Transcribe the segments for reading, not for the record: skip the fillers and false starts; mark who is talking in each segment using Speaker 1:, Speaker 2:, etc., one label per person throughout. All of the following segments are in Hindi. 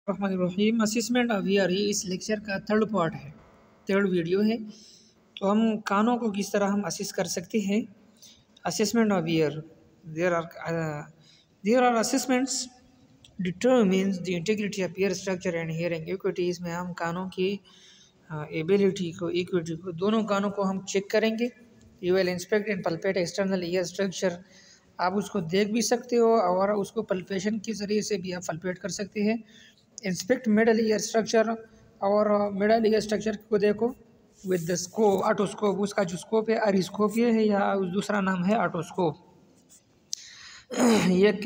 Speaker 1: रहीम असिसमेंट ऑफ ईयर ही इस लेक्चर का थर्ड पार्ट है, थर्ड वीडियो है। तो हम कानों को किस तरह हम असिस कर सकते हैं। Assessment of ear, there are assessments determines the integrity of ear structure and hearing equity. इसमें हम कानों की एबिलिटी को, इक्विटी को, दोनों कानों को हम चेक करेंगे। You will inspect and palpate external ear structure. आप उसको देख भी सकते हो और उसको पल्पेशन के ज़रिए से भी आप पल्पेट कर सकते हैं। इंस्पेक्ट मिडल ईयर स्ट्रक्चर, और मिडल ईयर स्ट्रक्चर को देखो विद द स्कोप, ऑटोस्कोप। उसका जो स्कोप है अरिस्कोप ये है, या दूसरा नाम है ऑटोस्कोप। ये एक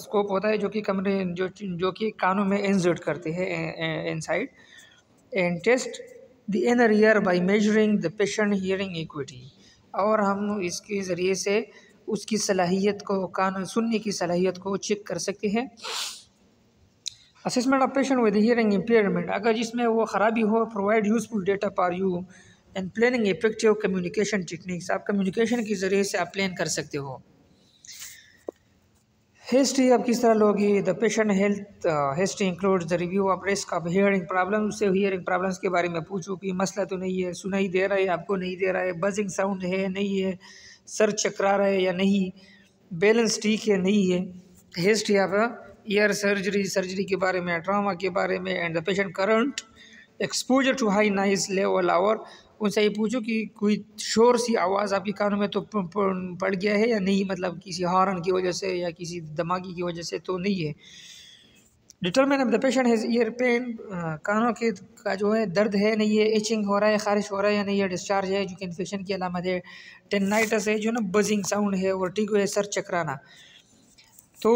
Speaker 1: स्कोप होता है जो कि कमरे जो कि कानों में इंसर्ट करते हैं inside. And test the inner ear by measuring the patient hearing equity. और हम इसके ज़रिए से उसकी सलाहियत को, कान सुनने की सलाहियत को चेक कर सकते हैं। Assessment of patient with hearing impairment, अगर जिसमें वो ख़राबी हो, provide useful data for you and planning effective communication techniques. आप कम्युनिकेशन के ज़रिए से आप प्लान कर सकते हो। हिस्ट्री अब किस तरह लोगी। The patient health history includes the review of risk of hearing problem. उससे हियरिंग प्रॉब्लम्स के बारे में पूछो कि मसला तो नहीं है, सुनाई दे रहा है आपको, नहीं दे रहा है, बजिंग साउंड है नहीं है, सर चकरा रहा है या नहीं, बैलेंस ठीक है नहीं है। हिस्ट्री ऑफ ईयर सर्जरी के बारे में, ट्रामा के बारे में, and the patient current exposure to high noise level. और उनसे ये पूछो कि कोई शोर सी आवाज़ आपके कानों में तो पड़ गया है या नहीं, मतलब किसी हॉर्न की वजह से या किसी धमाके की वजह से तो नहीं है। Determine if the patient has ear pain, कानों के का जो है दर्द है नहीं है, इचिंग हो रहा है, खारिश हो रहा है या नहीं है, डिस्चार्ज है जो कि इन्फेक्शन की अलामत है, टेनिटाइटिस है जो ना बजिंग साउंड है, वर्टिगो है सर चकराना। तो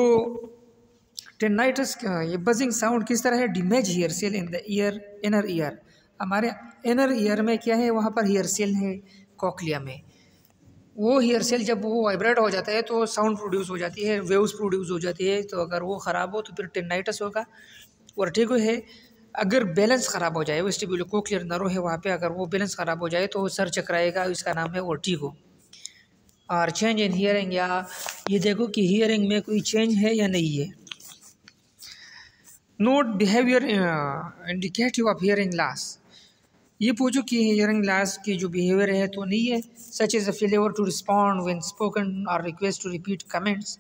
Speaker 1: टेनिटाइटिस ये बजिंग साउंड किस तरह है। Damage hair cell in the ear, inner ear. हमारे इनर ईयर में क्या है, वहाँ पर हेयर सेल है कॉक्लिया में। वो हेयर सेल जब वो वाइब्रेट हो जाता है तो साउंड प्रोड्यूस हो जाती है, वेव्स प्रोड्यूस हो जाती है। तो अगर वो ख़राब हो तो फिर टेनिटाइटिस होगा। वर्टिगो है अगर बैलेंस ख़राब हो जाए, वेस्टिब्यूलो कोक्लियर नर्व है वहाँ पे, अगर वो बैलेंस ख़राब हो जाए तो सर चकराएगा, इसका नाम है वर्टिगो। और चेंज इन हियरिंग, या ये देखो कि हियरिंग में कोई चेंज है या नहीं है। Note behaviour indicative of hearing loss. ये पूछो कि हियरिंग लॉस की जो बिहेवियर है तो नहीं है। Such is a failure to respond when spoken और रिक्वेस्ट टू रिपीट कमेंट्स।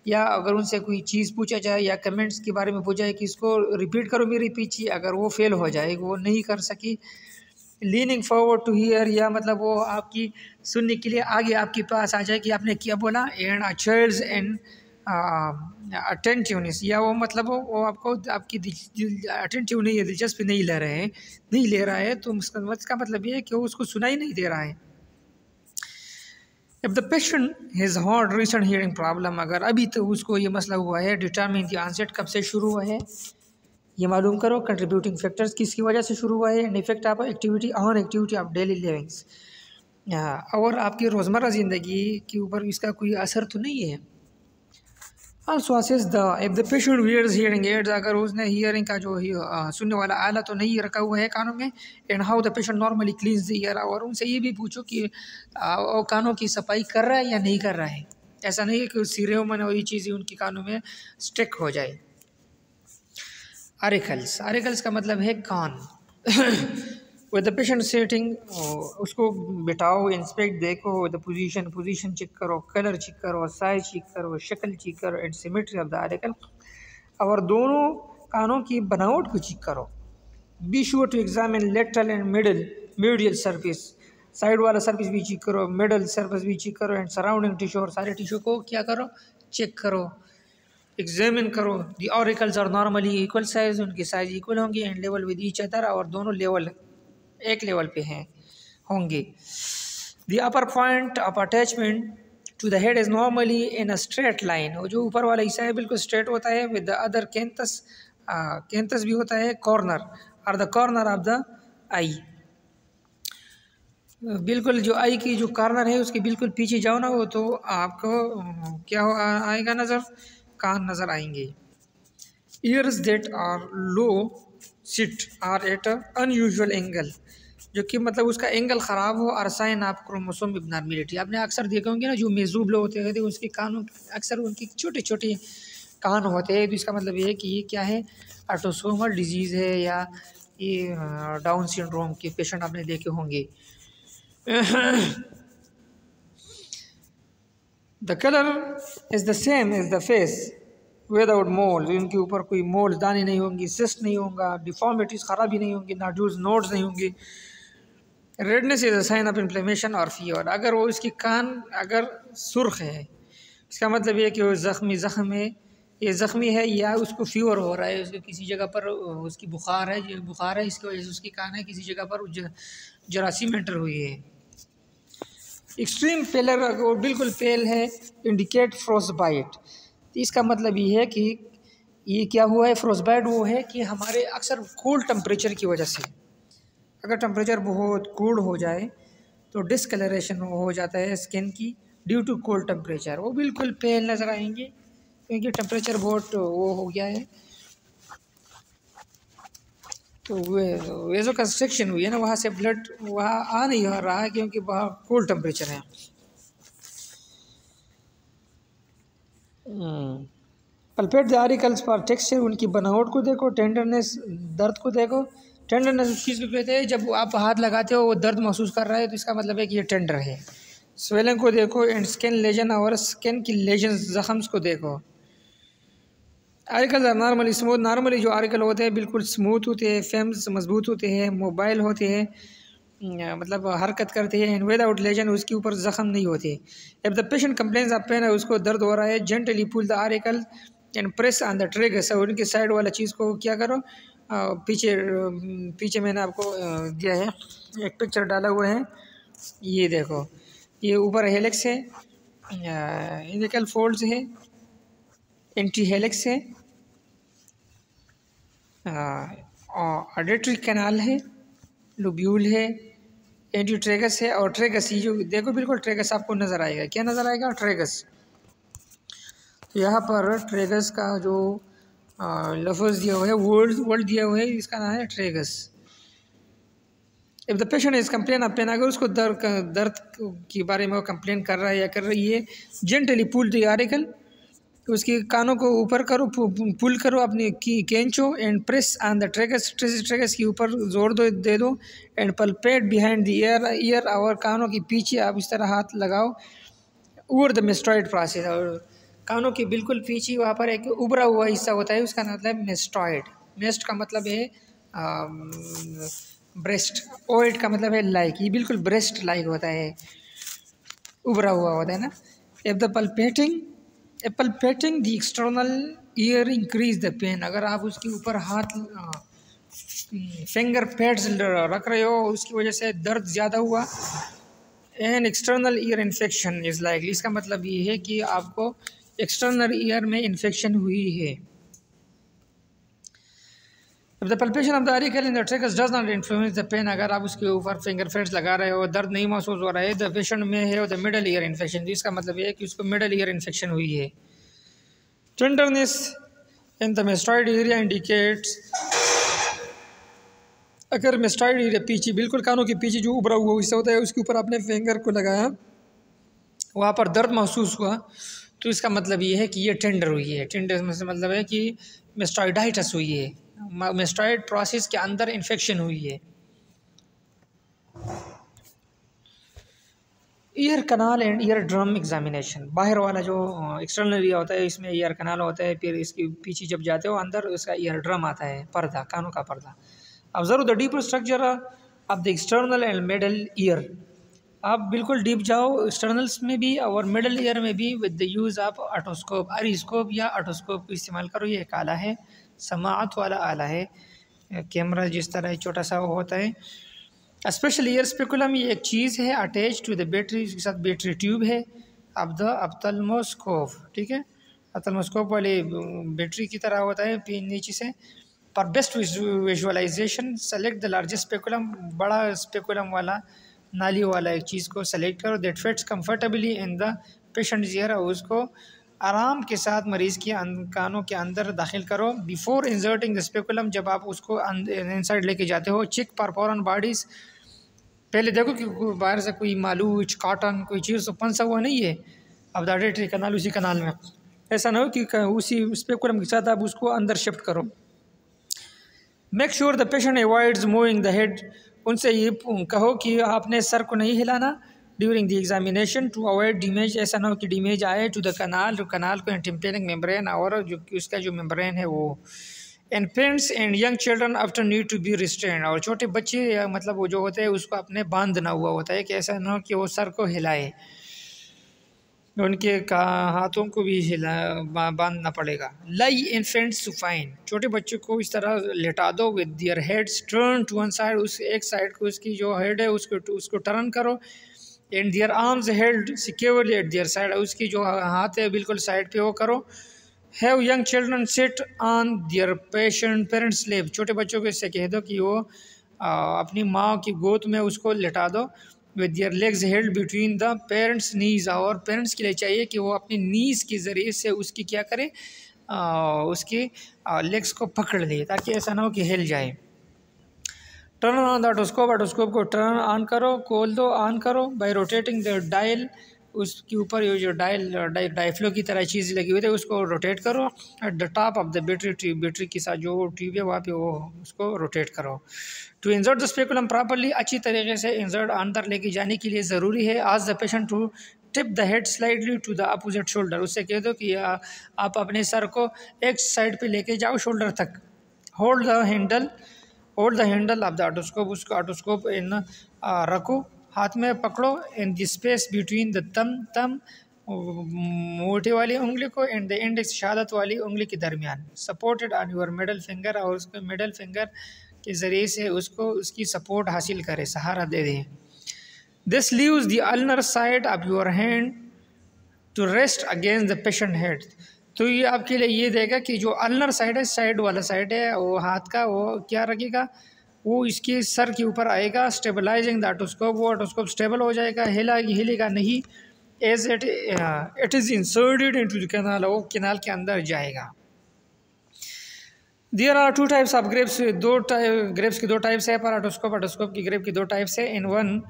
Speaker 1: या अगर उनसे कोई चीज़ पूछा जाए या कमेंट्स के बारे में पूछा जाए कि इसको रिपीट करो मेरे पीछे, अगर वो फेल हो जाए, वो नहीं कर सकी। लीनिंग फॉरवर्ड टू हियर, या मतलब वो आपकी सुनने के लिए आगे आपके पास आ जाए कि आपने क्या बोला। And a child's and attentiveness, या वो मतलब वो आपको आपकी अटेंटिव नहीं है, दिलचस्पी नहीं ले रहे हैं, नहीं ले रहा है, तो उसका मतलब ये है कि वो उसको सुनाई नहीं दे रहा है। If the patient has heard recent hearing problem, अगर अभी तो उसको ये मसला हुआ है, डिटरमिन द ऑनसेट कब से शुरू हुआ है ये मालूम करो। कंट्रीब्यूटिंग फैक्टर्स किसकी वजह से शुरू हुआ है, and effect of activity on activity of daily livings. और आपकी रोज़मर्रा ज़िंदगी के ऊपर इसका कोई असर तो नहीं है। Also assess the if the patient wears hearing aids, अगर उसने हियरिंग का जो सुनने वाला आला तो नहीं रखा हुआ है कानों में। And how the patient normally cleans the ear, और उनसे ये भी पूछो कि वो कानों की सफाई कर रहा है या नहीं कर रहा है। ऐसा नहीं है कि सिरे में वही चीज़ें उनके कानों में स्टिक हो जाए। आरिकल्स, आरिकल्स का मतलब है कान। विद द पेशेंट सेटिंग, उसको बिठाओ, इंस्पेक्ट, देखो द पोजीशन चेक करो, कलर चेक करो, साइज चेक करो, शक्ल चेक करो, and symmetry of the article. और दोनों कानों की बनावट को चेक करो। Be sure to examine lateral and medial surface, side वाला सर्फिस भी चेक करो, मिडल सर्फिस भी चेक करो, एंड सराउंडिंग टिश्यू, और सारे टिश्यू को क्या करो, चेक करो, एग्जामिन करो। The auricles are normally equal size, उनकी साइज इक्वल होंगी, and level with each other, और दोनों लेवल एक लेवल पे हैं होंगे। The upper point of attachment to the head is normally in a straight line, और जो ऊपर वाला हिस्सा है बिल्कुल स्ट्रेट होता है। विद द अदर कैंथस भी होता है कॉर्नर, और द कॉर्नर ऑफ द आई, बिल्कुल जो आई की जो कॉर्नर है उसके बिल्कुल पीछे जाओ ना, वो तो आपको क्या आएगा, नज़र, कान नज़र आएंगे। Ears that are low set are at a unusual angle, जो कि मतलब उसका एंगल ख़राब हो, और साइन ऑफ क्रोमोसोम एबनॉर्मलिटी। आपने अक्सर देखे होंगे ना, जो मेजूब लोग होते हैं उसके कानों अक्सर उनकी छोटे छोटे कान होते हैं, तो इसका मतलब ये है कि ये क्या है, ऑटोसोमल डिजीज़ है या ये डाउन सिंड्रोम के पेशेंट आपने देखे होंगे। The colour is the same as the face without moles, इनके ऊपर कोई मोल्स दाने नहीं होंगी, सिस्ट नहीं होगा, डिफॉर्मिटीज़ खराबी नहीं होंगी, नाडूल्स नोड्स नहीं होंगी। Redness is a sign of inflammation और फीवर। अगर वो इसकी कान अगर सुर्ख है इसका मतलब ये कि वो ज़ख्म है, ये ज़ख्मी है या उसको फीवर हो रहा है, उसको किसी जगह पर उसकी बुखार है, जो बुखार है इसकी वजह से उसकी कान है किसी जगह पर जरासीम एंटर हुई है। एक्सट्रीम पेलर, अगर वो बिल्कुल पेल है, इंडिकेट फ्रोस्ट बाइट। इसका मतलब ये है कि ये क्या हुआ है, फ्रोस्ट बाइट वो है कि हमारे अक्सर कोल्ड टेम्परेचर की वजह से, अगर टेम्परेचर बहुत कोल्ड हो जाए तो डिसकलरेशन हो जाता है स्किन की ड्यू टू कोल्ड टेम्परेचर। वो बिल्कुल पेल नज़र आएंगे क्योंकि टेम्परेचर बहुत वो हो गया है, तो वेज़ो कंस्ट्रक्शन हुई है ना, वहाँ से ब्लड वहाँ आ नहीं रहा है क्योंकि वहाँ कोल्ड टेम्परेचर है। Palpate the articles for texture, उनकी बनावट को देखो, टेंडरनेस दर्द को देखो। टेंडरनेस उस चीज़ को कहते हैं जब आप हाथ लगाते हो वो दर्द महसूस कर रहा है तो इसका मतलब है कि ये टेंडर है। स्वेलिंग को देखो एंड स्किन लेजन, और स्किन की लेजन जख्म्स को देखो। Auricles are normally smooth, normally जो आर्टिकल होते हैं बिल्कुल स्मूथ होते हैं, फेम्स मजबूत होते हैं, मोबाइल होते हैं, मतलब हरकत करते हैं, एंड विदाउट लेजन, उसके ऊपर ज़ख्म नहीं होते। जब the patient complains of pain है, उसको दर्द हो रहा है, gently pull the auricle and press on the tragus, और उनकी साइड वाला चीज़ को क्या करो, पीछे मैंने आपको दिया है, एक पिक्चर डाला हुआ है, ये देखो, ये ऊपर हेलिक्स है, इनिकल फोल्ड्स है, एंटी हेलिक्स है, ऑडिटरी कैनाल है, लोब्यूल है, एंटी ट्रेगस है, और ट्रेगस, ये जो देखो बिल्कुल ट्रेगस आपको नज़र आएगा, क्या नज़र आएगा, ट्रेगस। तो यहाँ पर ट्रेगस का जो लफ्ज़ दिया हुआ है, वर्ड दिया हुआ है, इसका नाम है tragus. If the patient is complain of pain, अगर उसको दर्द के बारे में वो कंप्लेन कर रहा है या कर रही है, जेंटली पुल द आर्टिकल, उसके कानों को ऊपर करो, पुल करो अपनी कैंचो, and press on the tragus, tragus के ऊपर जोर दे दो, and palpate behind the ear, और कानों के पीछे आप इस तरह हाथ लगाओ, ओवर द मेस्टॉइड प्रोसेस, और कानों के बिल्कुल पीछे वहाँ पर एक उभरा हुआ हिस्सा होता है, उसका मतलब मेस्टॉइड। मेस्ट का मतलब है ब्रेस्ट, ओइड का मतलब है लाइक, ये बिल्कुल ब्रेस्ट लाइक होता है, उभरा हुआ होता है ना। If the palpating the external ear increase the pain, अगर आप उसके ऊपर हाथ फिंगर पैड्स रख रहे हो उसकी वजह से दर्द ज़्यादा हुआ, an external ear infection is likely, इसका मतलब ये है कि आपको एक्सटर्नल ईयर में इन्फेक्शन हुई है। If the palpation of the auricle in the trachea does not influence the pain, अगर आप उसके ऊपर फिंगर फ्रेड्स लगा रहे हो, दर्द नहीं महसूस हो रहा है, द पेशेंट में है द मिडल ईयर इन्फेक्शन, जिसका मतलब ये है कि उसको मिडल ईयर इन्फेक्शन हुई है। Tenderness in the mastoid area indicates, अगर मेस्टॉइड एरिया पीछे बिल्कुल कानों के पीछे जो उभरा हुआ हिस्सा होता है उसके ऊपर आपने फिंगर को लगाया, वहाँ पर दर्द महसूस हुआ, तो इसका मतलब ये है कि ये टेंडर हुई है। टेंडर में से मतलब है कि मेस्टॉइडाइटिस हुई है, मेस्टॉइड प्रोसेस के अंदर इन्फेक्शन हुई है। Year kanal and ear drum examination, बाहर वाला जो एक्सटर्नल एरिया होता है इसमें ईयर कनाल होता है, फिर इसके पीछे जब जाते हो अंदर उसका ईयर ड्रम आता है, पर्दा, कानों का पर्दा। Observe the deeper structure of the external and middle ear, आप बिल्कुल डीप जाओ एक्सटर्नल्स में भी और मिडल ईयर में भी with the use of otoscope, auriscope या ऑटोस्कोप को इस्तेमाल करो। ये एक आला है, समाअत वाला आला है, कैमरा जिस तरह छोटा सा वो होता है। स्पेशल ईयर स्पेकुलम, ये एक चीज़ है अटैच टू द बैटरी, इसके साथ बैटरी ट्यूब है, अब द ऑप्थल्मोस्कोप, ठीक है, ऑप्थल्मोस्कोप वाले बैटरी की तरह होता है नीचे से। पर best visualization select the largest speculum, बड़ा स्पेकुलम वाला नाली वाला एक चीज़ को सेलेक्ट करो, that fits comfortably in the patient ear, और उसको आराम के साथ मरीज़ के कानों के अंदर दाखिल करो। बिफोर इंसर्टिंग द स्पेकुलम, जब आप उसको इनसाइड लेके जाते हो, चेक फॉर फॉरेन बॉडीज़, पहले देखो कि बाहर से कोई मालूच कॉटन कोई चीज़ तो फंसा हुआ नहीं है अब डायरेक्टली कनाल, उसी कनाल में ऐसा ना हो कि उसी स्पेकुलम के साथ आप उसको अंदर शिफ्ट करो। Make sure the patient avoids moving the head, उनसे ये कहो कि आपने सर को नहीं हिलाना during the examination to avoid damage, ऐसा ना हो कि डैमेज आए टू द कनाल, जो कनाल को टिम्पेनिक मेम्ब्रेन, और जो उसका जो मेम्ब्रेन है वो। And parents and young children after need to be restrain, और छोटे बच्चे या मतलब वो जो होते हैं उसको अपने बांधना हुआ होता है कि ऐसा ना हो कि वो सर को हिलाए, उनके हाथों को भी हिला बांधना पड़ेगा। लाई इन्फेंट्स टू फाइन, छोटे बच्चों को इस तरह लेटा दो with their heads turn to one side, उस एक साइड को उसकी जो हेड है उसको टर्न करो। And their arms held securely at their side, उसकी जो हाथ है बिल्कुल साइड पे वो करो। Have young children sit on their parents lap, छोटे बच्चों को इससे कह दो कि वो अपनी माँ की गोद में उसको लेटा दो। With their legs held between the parents knees, और पेरेंट्स के लिए चाहिए कि वो अपनी नीज के ज़रिए से उसकी क्या करें, उसकी लेग्स को पकड़ ले, ताकि ऐसा ना हो कि हिल जाए। Turn on the otoscope, otoscope को टर्न ऑन करो, खोल दो, ऑन करो बाय रोटेटिंग द डायल, उसके ऊपर ये जो डायफ्लो की तरह चीज़ लगी हुई है उसको रोटेट करो। Eight the top of the battery tube, battery के साथ जो ट्यूब है वहाँ पे वो उसको रोटेट करो। To insert the speculum properly, अच्छी तरीके से इंसर्ट अंदर लेके जाने के लिए ज़रूरी है। Ask the patient to tip the head slightly to the opposite shoulder, उससे कह दो कि आप अपने सर को एक साइड पे लेके जाओ शोल्डर तक। Hold the handle of the otoscope, उसको ऑटोस्कोप इन रखो, हाथ में पकड़ो। In the space between the thumb मोटे वाली उंगली को एंड द इंडेक्स शहादत वाली उंगली के दरमियान। Supported on your middle finger, और उसके मिडल फिंगर के ज़रिए से उसको उसकी सपोर्ट हासिल करे, सहारा दे दें। This leaves the ulnar side of your hand to rest against the patient head, तो ये आपके लिए ये देगा कि जो अल्नर साइड है, साइड वाला साइड है वो हाथ का, वो क्या रखेगा, वो इसके सर के ऊपर आएगा। स्टेबलाइजिंग द ऑटोस्कोप, वो ऑटोस्कोप स्टेबल हो जाएगा, हिलेगा नहीं। As it is inserted into the canal, वो कैनाल के अंदर जाएगा। There are two types of grips, grips की दो टाइप्स है पर ऑटोस्कोप की ग्रेप की दो टाइप्स है। इन वन,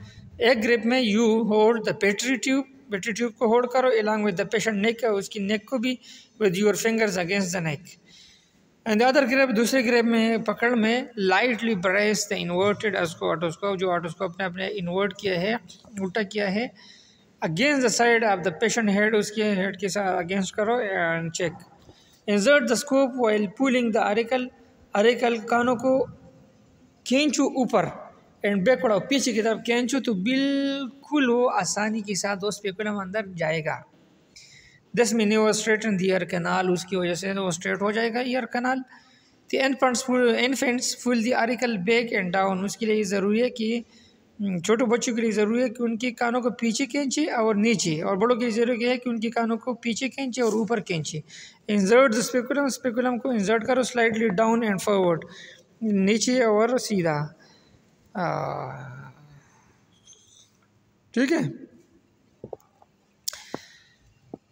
Speaker 1: एक ग्रेप में you hold the battery tube को होल्ड करो along with the patient neck, उसकी नेक को भी with your fingers against the neck. And the other grip, दूसरे ग्रेप में पकड़ में lightly brace the inverted otoscope, जो ऑटोस्कोप ने अपने इन्वर्ट किया है, उल्टा किया है, against the side of the patient head, उसके हेड के साथ अगेंस्ट करो and check. Insert the scope while pulling the auricle, कानों को खींचो ऊपर एंड बैकवर्ड, पीछे की तरफ खींचो तो बिल्कुल वो आसानी के साथ उस स्पेकुलम अंदर जाएगा। दिस मीन वो स्ट्रेटन द ईयर कैनाल, उसकी वजह से वो स्ट्रेट हो जाएगा ear canal. The infants full the auricle back and down, उसके लिए ज़रूरी है कि छोटे बच्चों के लिए ज़रूरी है कि उनकी कानों को पीछे खींचे और नीचे, और बड़ों के लिए ज़रूरी है कि उनकी कानों को पीछे खींचे और ऊपर खींचे। इंसर्ट द स्पेकुलम को इंसर्ट करो स्लाइडली डाउन एंड फॉरवर्ड, नीचे और सीधा, ठीक है।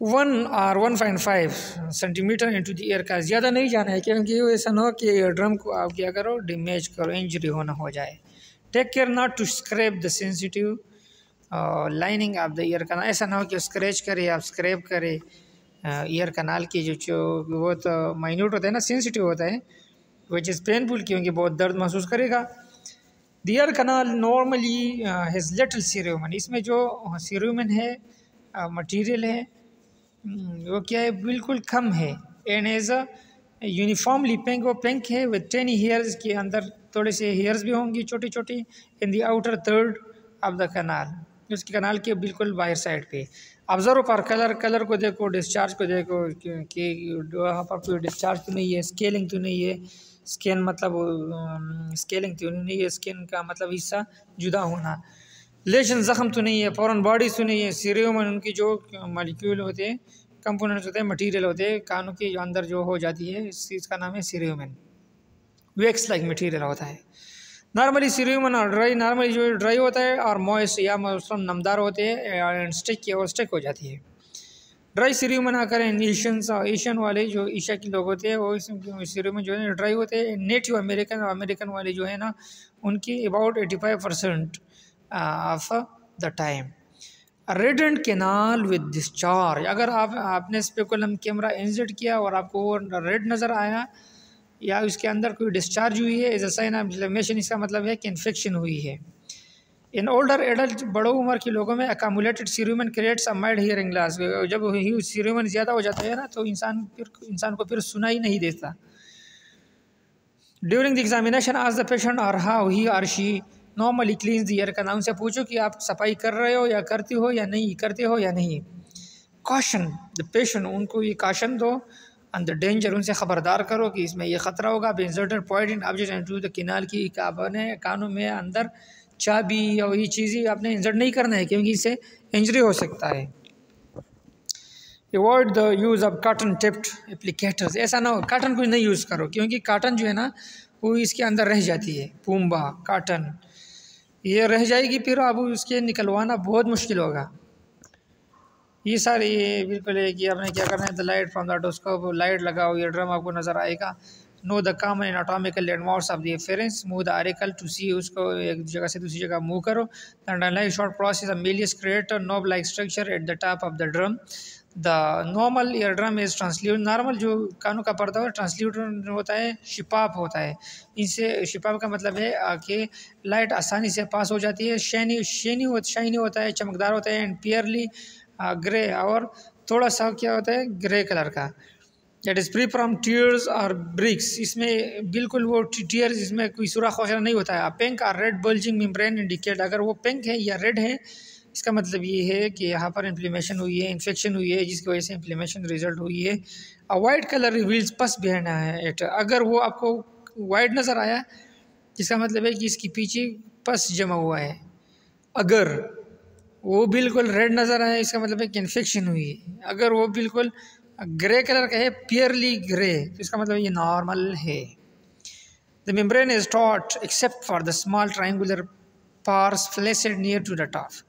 Speaker 1: 1 और 1.5 सेंटीमीटर इंटू द ईयर का, ज़्यादा नहीं जाना है क्योंकि ऐसा ना हो कि ईयर ड्रम को आप क्या करो, डैमेज करो, इंजरी होना हो जाए। Take care not to scrape the sensitive lining of the ear canal, ऐसा ना हो कि स्क्रैच करे, आप स्क्रैप करे ईयर कैनाल की जो वो तो माइन्यूट होता है ना, सेंसिटिव होता है, विच इज़ पेनफुल क्योंकि बहुत दर्द महसूस करेगा। The ear canal normally has little cerumen, इसमें जो सीरुमेन है मटीरियल है वो क्या है, बिल्कुल कम है। And as a uniformly pink, वो पिंक है विद टेनी हेयर्स, के अंदर थोड़े से हेयर्स भी होंगी छोटी छोटी। In the outer third of the canal, उसके कैनाल के बिल्कुल बाहर साइड पे। ऑब्जर्व पर कलर को देखो, डिस्चार्ज को देखो कि वहाँ पर कोई डिस्चार्ज तो नहीं है, स्केलिंग तो नहीं है, स्किन मतलब स्केलिंग तो नहीं है, स्किन का मतलब हिस्सा जुदा होना, लेशन ज़ख़म तो नहीं है, फॉरेन बॉडीज तो नहीं है। सीरियोमन उनकी जो मॉलिक्यूल होते हैं, कंपोनेंट्स होते हैं, मटेरियल होते हैं कानों के अंदर जो हो जाती है, इस चीज़ का नाम है सीरियोमन, वैक्स लाइक मटेरियल होता है। नॉर्मली सीरियोमन और नॉर्मली जो ड्राई होता है और मॉइस्ट या मौसम नमदार होते हैं और स्टिक हो जाती है। ड्राई सीरियोमन आकर एशियन वाले जो एशिया के लोग होते हैं वो सीरियोमन जो है ड्राई होते हैं। नेटिव अमेरिकन वाले जो है ना, उनकी about 85% of the time. Reddened canal with discharge, अगर आपने स्पेकुलम कैमरा इंसर्ट किया और आपको वो रेड नज़र आया या उसके अंदर कोई डिस्चार्ज हुई है, is a sign of inflammation, इसका मतलब है कि इन्फेक्शन हुई है। इन ओल्डर एडल्ट, बड़ो उम्र के लोगों में accumulated cerumen creates a mild hearing loss, जब सीरुमेन ज़्यादा हो जाता है ना तो इंसान को फिर सुनाई नहीं देता। During the examination ask the patient और हाउ ही और she normally cleans the year, का उनसे पूछो कि आप सफाई कर रहे हो या करते हो या नहीं, करते हो या नहीं। कॉशन द पेशेंट, उनको ये कॉशन दो, एंड द डेंजर, उनसे ख़बरदार करो कि इसमें ये ख़तरा होगा। Inserted point object into the canal, की आपने कानों में अंदर चाबी या ये चीज़ें आपने इंसर्ट नहीं करना है क्योंकि इससे इंजरी हो सकता है। Avoid the use of cotton tipped applicators, ऐसा ना हो कॉटन को नहीं यूज़ करो क्योंकि कॉटन जो है ना वो इसके अंदर रह जाती है, पूम्बा कॉटन ये रह जाएगी, फिर अब उसके निकलवाना बहुत मुश्किल होगा। ये सारे ये बिल्कुल है कि आपने क्या करना है, the light from the otoscope, light लगाओ, ये ड्रम आपको नज़र आएगा। Know the common anatomical landmarks of the एफरेंस, move the article to see, उसको एक जगह से दूसरी जगह मूव करो। The underlying short process of malleus creator knob like structure at the top of the drum. The normal ear drum is translucent, normal जो कानों का पर्दा है ट्रांसल्यूट होता है, शिपाप होता है। इनसे शिपाप का मतलब है कि लाइट आसानी से पास हो जाती है। शाइनी होता है, चमकदार होता है। एंड पियरली ग्रे, और थोड़ा सा क्या होता है ग्रे कलर का। That is free from tears और ब्रिक्स, इसमें बिल्कुल वो टीयर्स, इसमें कोई सुराख वगैरह नहीं होता है। पिंक और रेड बल्जिंग मेम्ब्रेन इंडिकेट, अगर वो पिंक है या रेड है इसका मतलब ये है कि यहाँ पर इन्फ्लेमेशन हुई है, इन्फेक्शन हुई है, जिसकी वजह से इन्फ्लेमेशन रिजल्ट हुई है। अ वाइट कलर रिवील्स पस बिहाइंड इट, अगर वो आपको वाइट नज़र आया जिसका मतलब है कि इसके पीछे पस जमा हुआ है। अगर वो बिल्कुल रेड नज़र आया इसका मतलब है कि इन्फेक्शन हुई है। अगर वो बिल्कुल ग्रे कलर का है, पियरली ग्रे, तो इसका मतलब ये नॉर्मल है। The membrane is taut except for the small triangular pars flaccid near to the top.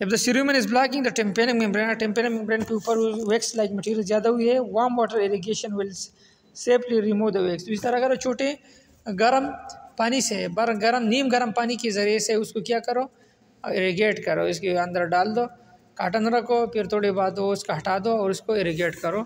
Speaker 1: जब the cerumen is blocking the tympanic membrane, tympanic membrane के ऊपर वैक्स लाइक मटेरियल ज़्यादा हुई है, warm water irrigation will safely remove the wax. तो इस तरह अगर छोटे गर्म पानी से नीम गर्म पानी के ज़रिए से उसको क्या करो, इरिगेट करो, इसके अंदर डाल दो, काटन रखो, फिर थोड़ी बाद वो उसका हटा दो और उसको इरिगेट करो।